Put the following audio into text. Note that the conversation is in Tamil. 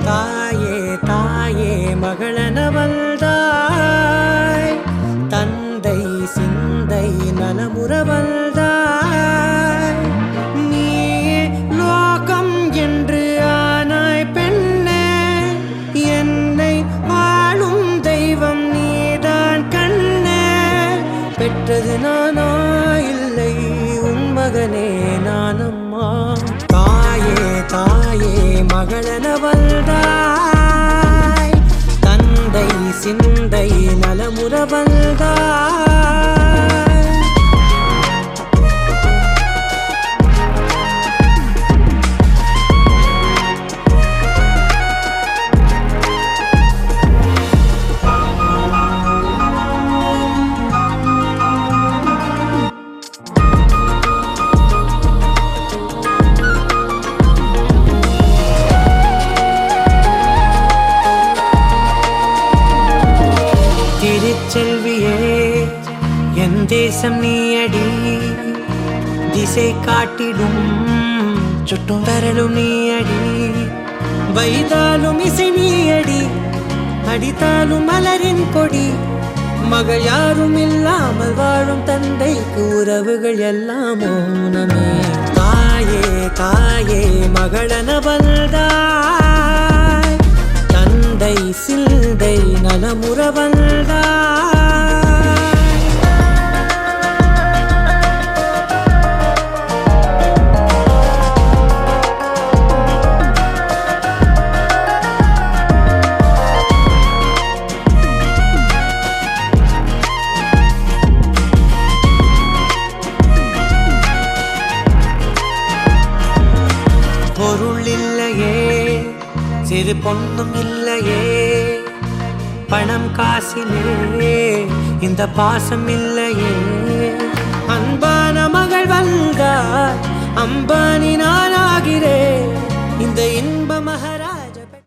தாயே தாயே மகளனவள்தாய், தந்தை சிந்தை நலமுறவள்தாய். நீயே லோகம் என்று ஆனாய் பெண்ணே, என்னை ஆளும் தெய்வம் நீதான் கண்ணே. பெற்றது நானா இல்லை உன் மகனே நானம்மா. தாயே தாயே மகளனவள்தாய், தந்தை சிந்தை நலமுறவள்தாய். திருச்செல்வியே என் தேசம் நீயடி, திசை காட்டிடும் சுட்டும் தரலும் நீயடி. வைதாலும் இசை நீயடி, அடித்தாலும் மலரின் கொடி. மகள் யாரும் இல்லாமல் வாழும் தந்தைக்கு உறவுகள் எல்லாம் மௌனமே. தாயே தாயே மகளனவள்தாய், தந்தை சிந்தை நலமுறவள்தாய். பொருள் இல்லையே, சிறு பொண்ணும் இல்லையே, பணம் காசிலே இந்த பாசம் இல்லையே. அன்பான மகள் வந்தார், அம்பானி நானாகிறேன். இந்த